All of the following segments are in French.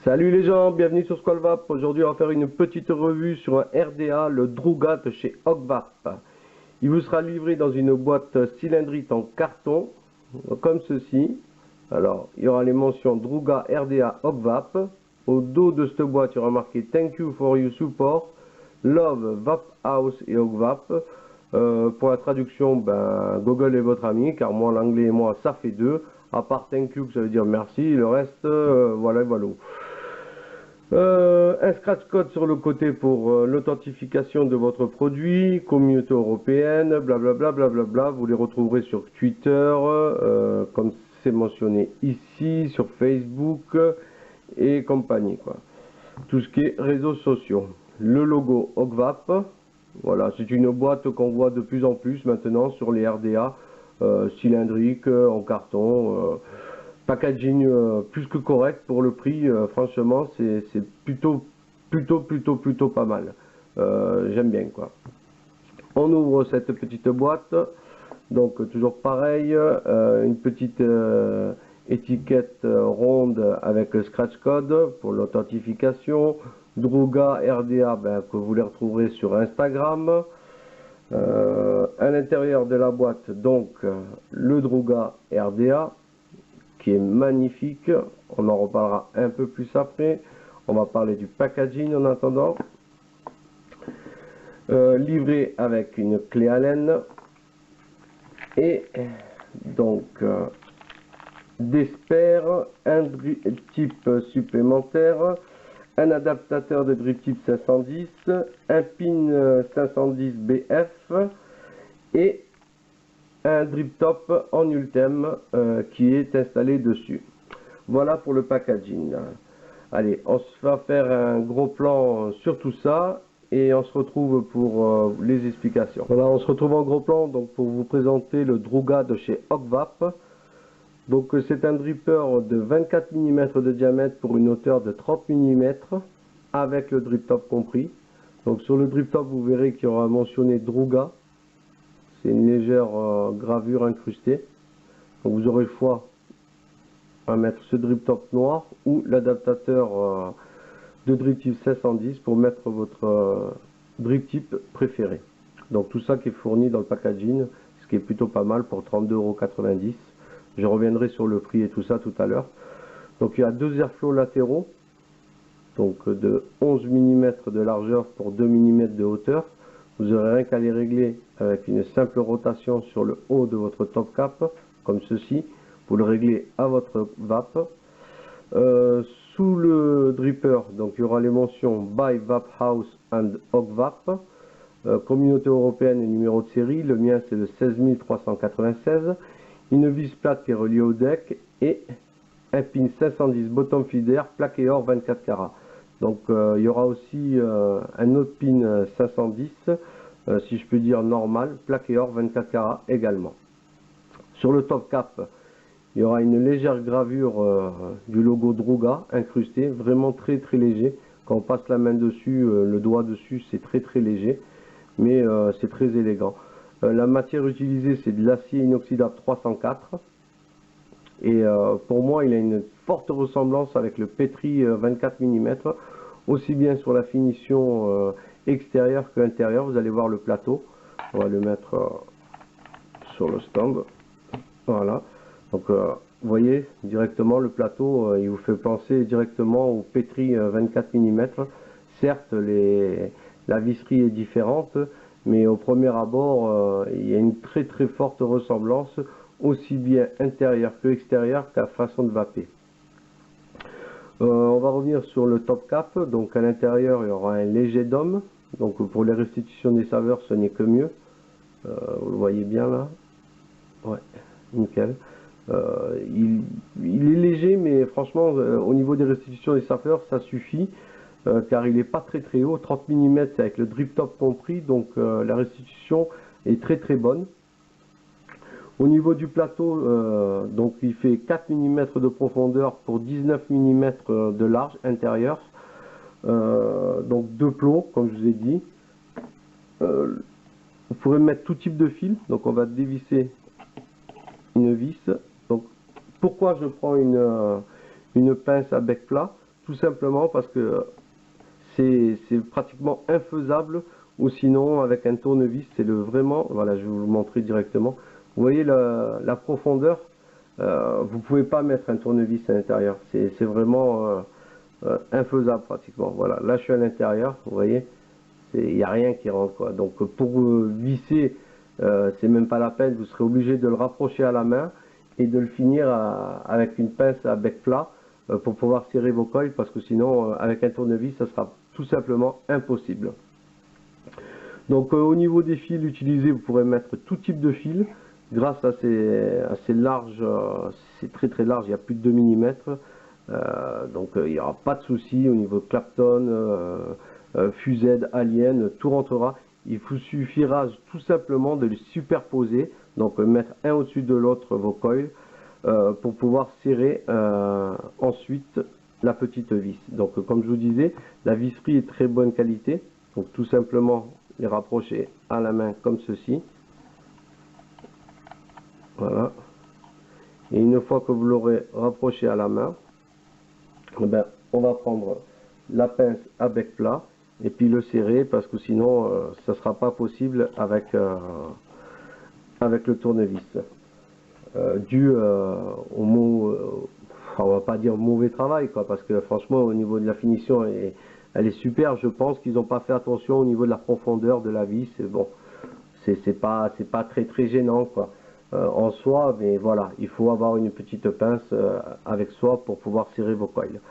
Salut les gens, bienvenue sur Squalvap. Aujourd'hui on va faire une petite revue sur un RDA, le Druga de chez Ogvap. Il vous sera livré dans une boîte cylindrique en carton, comme ceci. Alors il y aura les mentions Druga RDA Ogvap. Au dos de cette boîte il y aura marqué Thank you for your support, Love Vap House et Ogvap. Pour la traduction, Google est votre ami, car moi l'anglais et moi ça fait deux. À part thank you, ça veut dire merci, le reste, voilà. Un scratch code sur le côté pour l'authentification de votre produit, communauté européenne, blablabla, blablabla. Vous les retrouverez sur Twitter, comme c'est mentionné ici, sur Facebook et compagnie, quoi. Tout ce qui est réseaux sociaux. Le logo Ogvap, voilà, c'est une boîte qu'on voit de plus en plus maintenant sur les RDA, cylindriques, en carton. Packaging plus que correct pour le prix, franchement c'est plutôt pas mal. J'aime bien, quoi. On ouvre cette petite boîte, donc toujours pareil, une petite étiquette ronde avec le scratch code pour l'authentification. Druga RDA, que vous les retrouverez sur Instagram. À l'intérieur de la boîte, donc le Druga RDA qui est magnifique. On en reparlera un peu plus après. On va parler du packaging en attendant. Livré avec une clé Allen et donc des spares, un drip type supplémentaire, un adaptateur de drip type 510, un pin 510 BF et un drip top en Ultem qui est installé dessus. Voilà pour le packaging. Allez, on va faire un gros plan sur tout ça et on se retrouve pour les explications. Voilà, on se retrouve en gros plan donc pour vous présenter le Druga de chez Ogvap. Donc c'est un dripper de 24 mm de diamètre pour une hauteur de 30 mm avec le drip top compris. Donc sur le drip top vous verrez qu'il y aura mentionné Druga. C'est une légère gravure incrustée. Donc vous aurez le choix à mettre ce drip top noir ou l'adaptateur de drip type 510 pour mettre votre drip type préféré. Donc tout ça qui est fourni dans le packaging, ce qui est plutôt pas mal pour 32,90 €. Je reviendrai sur le prix et tout ça tout à l'heure. Donc il y a deux airflows latéraux, donc de 11 mm de largeur pour 2 mm de hauteur. Vous n'aurez rien qu'à les régler avec une simple rotation sur le haut de votre top cap, comme ceci. Vous le réglez à votre VAP. Sous le dripper, donc il y aura les mentions By Vap House and Ogvap, communauté européenne et numéro de série. Le mien c'est le 16396. Une vis plate qui est reliée au deck et un pin 510 bottom feeder plaqué or 24 carats. Donc il y aura aussi un autre pin 510, si je peux dire normal, plaqué or 24 carats également. Sur le top cap, il y aura une légère gravure du logo Druga incrusté, vraiment très léger. Quand on passe la main dessus, le doigt dessus, c'est très léger, mais c'est très élégant. La matière utilisée, c'est de l'acier inoxydable 304. Et pour moi, il a une forte ressemblance avec le Petri 24 mm, aussi bien sur la finition extérieure que intérieure. Vous allez voir le plateau. On va le mettre sur le stand. Voilà. Donc, vous voyez directement le plateau, il vous fait penser directement au Petri 24 mm. Certes, la visserie est différente, mais au premier abord, il y a une très forte ressemblance, aussi bien intérieur que extérieur qu'à façon de vaper. On va revenir sur le top cap. Donc à l'intérieur il y aura un léger dôme, donc pour les restitutions des saveurs ce n'est que mieux. Vous le voyez bien là, ouais, nickel. Il est léger, mais franchement au niveau des restitutions des saveurs ça suffit, car il n'est pas très haut. 30 mm c'est avec le drip top compris, donc la restitution est très bonne. Au niveau du plateau, donc il fait 4 mm de profondeur pour 19 mm de large intérieur. Donc deux plombs, comme je vous ai dit. Vous pourrez mettre tout type de fil. Donc on va dévisser une vis. Donc pourquoi je prends une pince à bec plat? tout simplement parce que c'est pratiquement infaisable, ou sinon avec un tournevis, c'est vraiment, voilà, je vais vous le montrer directement. Vous voyez la profondeur, vous pouvez pas mettre un tournevis à l'intérieur, c'est vraiment infaisable pratiquement. Voilà, là je suis à l'intérieur, vous voyez, il n'y a rien qui rentre quoi. Donc pour visser, c'est même pas la peine, vous serez obligé de le rapprocher à la main et de le finir avec une pince à bec plat pour pouvoir serrer vos coils, parce que sinon avec un tournevis ça sera tout simplement impossible. Donc au niveau des fils utilisés, vous pourrez mettre tout type de fils grâce à ces larges, c'est très large, il y a plus de 2 mm. Donc il n'y aura pas de souci au niveau de Clapton, Fused, Alien, tout rentrera. Il vous suffira tout simplement de les superposer, donc mettre un au-dessus de l'autre vos coils pour pouvoir serrer ensuite la petite vis. Donc comme je vous disais, la visserie est très bonne qualité, donc tout simplement les rapprocher à la main comme ceci. Voilà. Et une fois que vous l'aurez rapproché à la main, eh ben, on va prendre la pince à bec plat et puis le serrer, parce que sinon ça ne sera pas possible avec le tournevis. Dû au mot, on va pas dire mauvais travail quoi, parce que franchement au niveau de la finition elle est super. Je pense qu'ils n'ont pas fait attention au niveau de la profondeur de la vis. Bon, c'est pas très gênant quoi en soi, mais voilà, il faut avoir une petite pince avec soi pour pouvoir serrer vos coils.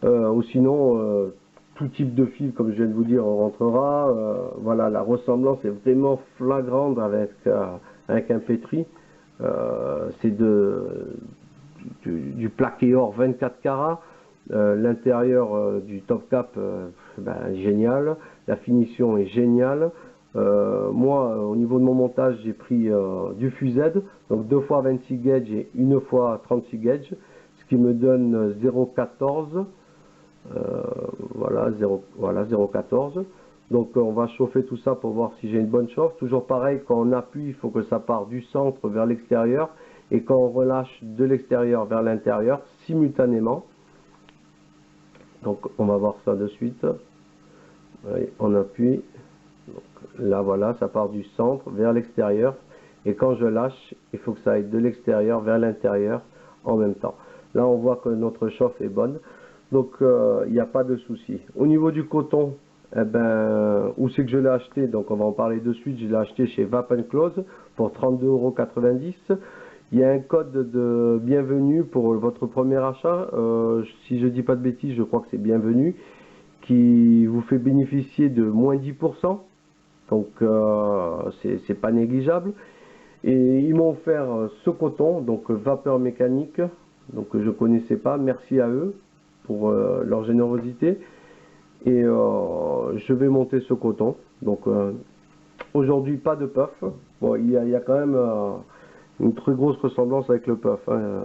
Ou sinon tout type de fil, comme je viens de vous dire, on rentrera. Voilà, la ressemblance est vraiment flagrante avec un pétri. C'est du plaqué or 24 carats. L'intérieur du top cap, génial. La finition est géniale. Moi, au niveau de mon montage, j'ai pris du Fused, donc 2 fois 26 gauge et 1 fois 36 gauge, ce qui me donne 0,14. Voilà, 0,14. Donc on va chauffer tout ça pour voir si j'ai une bonne chauffe. Toujours pareil, quand on appuie, il faut que ça parte du centre vers l'extérieur, et quand on relâche de l'extérieur vers l'intérieur simultanément. Donc on va voir ça de suite. Oui, on appuie. Donc, là voilà, ça part du centre vers l'extérieur, et quand je lâche, il faut que ça aille de l'extérieur vers l'intérieur en même temps. Là on voit que notre chauffe est bonne, donc il n'y a pas de souci. Au niveau du coton, eh ben, où c'est que je l'ai acheté? Donc on va en parler de suite. Je l'ai acheté chez Vapenclose pour 32,90 €. Il y a un code de bienvenue pour votre premier achat, si je dis pas de bêtises, je crois que c'est bienvenu, qui vous fait bénéficier de moins 10%, donc c'est pas négligeable. Et ils m'ont offert ce coton, donc vapeur mécanique, donc je connaissais pas, merci à eux pour leur générosité. Et je vais monter ce coton. Donc aujourd'hui pas de puff. Bon, il y a quand même une très grosse ressemblance avec le puff, hein.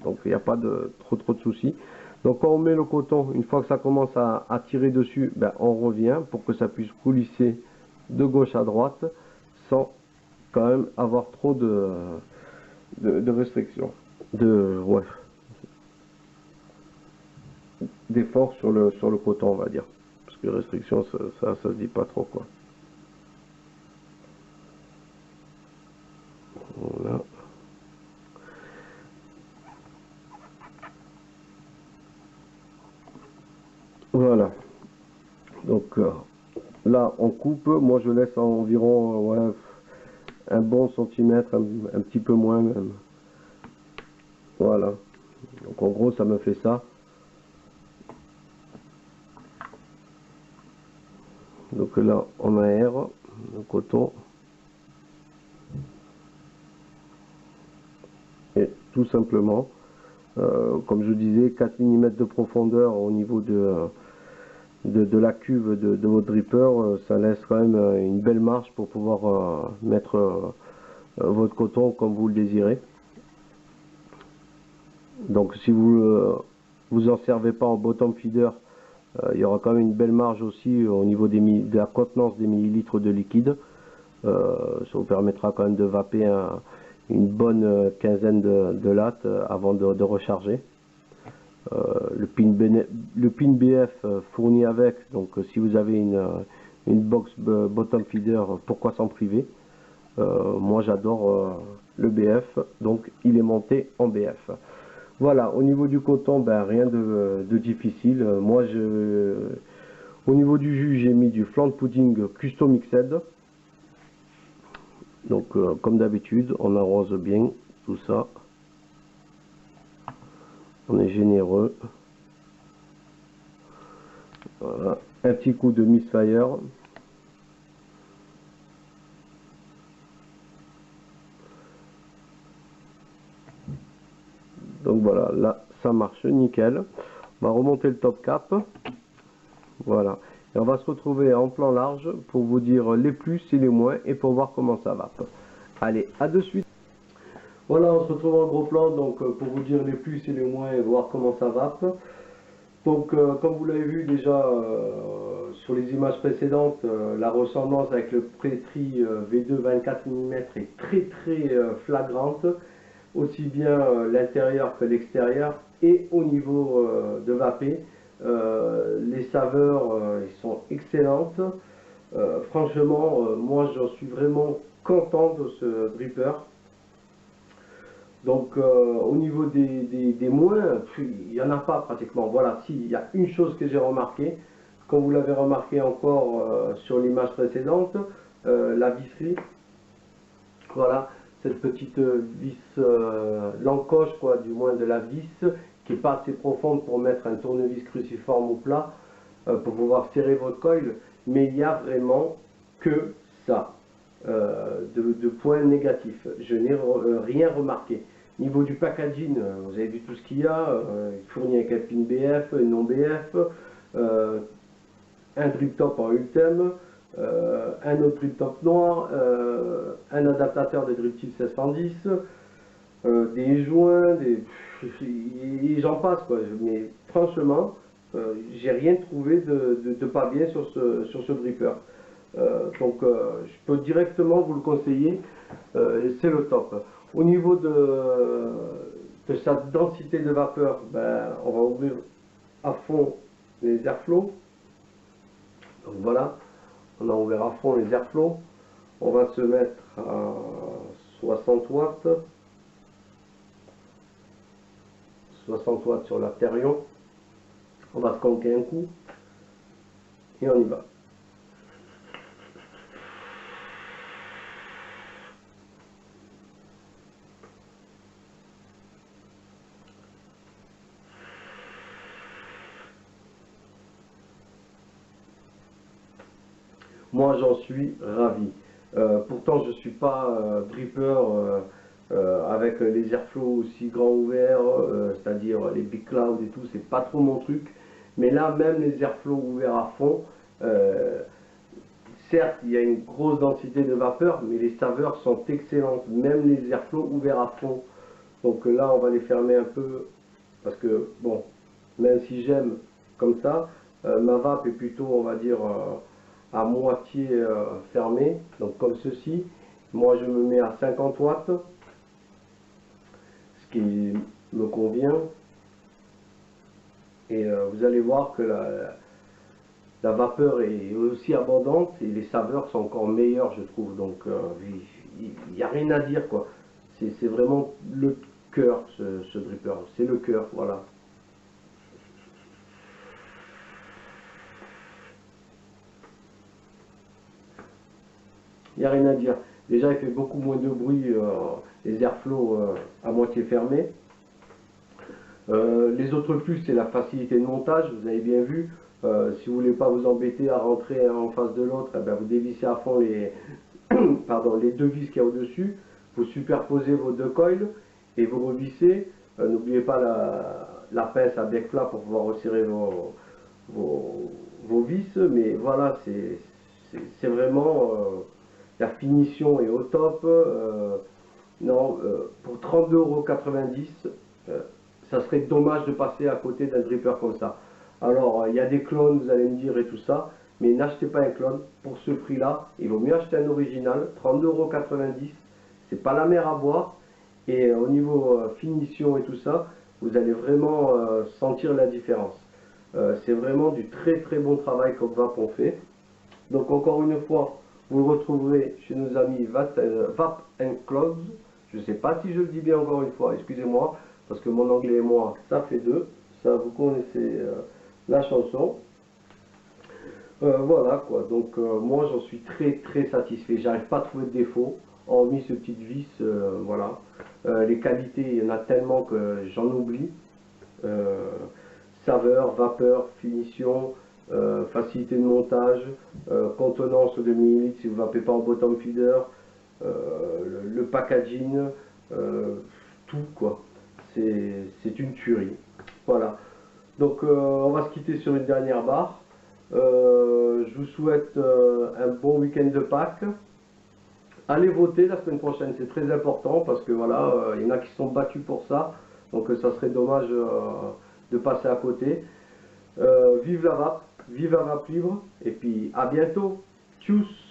Donc il n'y a pas de trop de soucis. Donc quand on met le coton, une fois que ça commence à tirer dessus, ben, on revient pour que ça puisse coulisser de gauche à droite sans quand même avoir trop de restrictions, d'efforts sur le coton, on va dire, parce que restrictions ça se dit pas trop quoi. Voilà. Voilà. Donc là on coupe. Moi je laisse environ ouais, un bon centimètre, un petit peu moins même. Voilà. Donc en gros ça me fait ça. Donc là on aère le coton. Et tout simplement, comme je disais, 4 mm de profondeur au niveau de la cuve de votre dripper, ça laisse quand même une belle marge pour pouvoir mettre votre coton comme vous le désirez. Donc si vous en servez pas en bottom feeder, il y aura quand même une belle marge aussi au niveau de la contenance des millilitres de liquide. Ça vous permettra quand même de vaper une bonne quinzaine de lattes avant de recharger. le pin BF fourni avec. Donc si vous avez une box bottom feeder, pourquoi s'en priver? Moi j'adore le BF, donc il est monté en BF. Voilà, au niveau du coton, ben, rien de difficile. Moi, au niveau du jus, j'ai mis du flan pudding custom mixed. Donc, comme d'habitude, on arrose bien tout ça. On est généreux. Voilà, un petit coup de misfire. Donc voilà, là, ça marche nickel. On va remonter le top cap. Voilà. Et on va se retrouver en plan large pour vous dire les plus et les moins et pour voir comment ça va. Allez, à de suite. Voilà, on se retrouve en gros plan donc pour vous dire les plus et les moins et voir comment ça va. Donc, comme vous l'avez vu déjà sur les images précédentes, la ressemblance avec le Pretri V2 24 mm est très flagrante, aussi bien l'intérieur que l'extérieur, et au niveau de vapé, les saveurs ils sont excellentes. Franchement, moi j'en suis vraiment content de ce dripper. Donc au niveau des moins, il n'y en a pas pratiquement. Voilà, si, il y a une chose que j'ai remarqué, comme vous l'avez remarqué encore sur l'image précédente, la visserie. Voilà, cette petite vis, l'encoche quoi, du moins de la vis, qui n'est pas assez profonde pour mettre un tournevis cruciforme au plat, pour pouvoir serrer votre coil, mais il y a vraiment que ça. De points négatifs. Je n'ai rien remarqué. Niveau du packaging, vous avez vu tout ce qu'il y a. Il fournit avec un pin BF, un non BF, un drip top en ultime, un autre drip top noir, un adaptateur de drip tip 1610, des joints, j'en passe quoi. Mais franchement, j'ai rien trouvé de pas bien sur ce dripper. Donc je peux directement vous le conseiller, c'est le top. Au niveau de sa densité de vapeur, ben, on va ouvrir à fond les airflows. Donc voilà, on a ouvert à fond les airflows. On va se mettre à 60 watts. 60 watts sur la Therion. On va se conquer un coup et on y va. Moi j'en suis ravi. Pourtant je ne suis pas dripper avec les airflows aussi grands ouverts, c'est-à-dire les big clouds et tout, c'est pas trop mon truc. Mais là même les airflows ouverts à fond, certes il y a une grosse densité de vapeur, mais les saveurs sont excellentes, même les airflows ouverts à fond. Donc là on va les fermer un peu, parce que bon, même si j'aime comme ça, ma vape est plutôt on va dire à moitié fermée, donc comme ceci. Moi je me mets à 50 watts, ce qui me convient, et vous allez voir que la vapeur est aussi abondante et les saveurs sont encore meilleures je trouve, donc il n'y a rien à dire quoi. C'est vraiment le cœur ce dripper, c'est le cœur, voilà. Il n'y a rien à dire. Déjà, il fait beaucoup moins de bruit, les airflows à moitié fermés. Les autres plus, c'est la facilité de montage, vous avez bien vu. Si vous ne voulez pas vous embêter à rentrer un en face de l'autre, eh bien, vous dévissez à fond les, pardon, les deux vis qu'il y a au-dessus. Vous superposez vos deux coils et vous revissez. N'oubliez pas la pince à bec plat pour pouvoir resserrer vos vis. Mais voilà, c'est vraiment... la finition est au top. Non, pour 32,90 €, ça serait dommage de passer à côté d'un dripper comme ça. Alors, il y a des clones, vous allez me dire, et tout ça, mais n'achetez pas un clone pour ce prix-là. Il vaut mieux acheter un original, 32,90 €. C'est pas la mer à boire. Et au niveau finition et tout ça, vous allez vraiment sentir la différence. C'est vraiment du très très bon travail que VAP ont fait. Donc encore une fois, vous le retrouverez chez nos amis Vape Clouds. Je ne sais pas si je le dis bien encore une fois, excusez-moi, parce que mon anglais et moi, ça fait deux. Ça, vous connaissez la chanson. Voilà quoi, donc moi j'en suis très très satisfait, j'arrive pas à trouver de défaut, hormis ce petit vis, voilà. Les qualités, il y en a tellement que j'en oublie. Euh, Saveur, vapeur, finition, facilité de montage, contenance de millilitres si vous ne vapez pas en bottom feeder, le packaging, tout quoi. C'est une tuerie. Voilà. Donc on va se quitter sur une dernière barre. Je vous souhaite un bon week-end de Pâques. Allez voter la semaine prochaine, c'est très important parce que voilà, il y en a qui sont battus pour ça. Donc ça serait dommage de passer à côté. Vive la vape, vive la vape libre et puis à bientôt. Tchuss.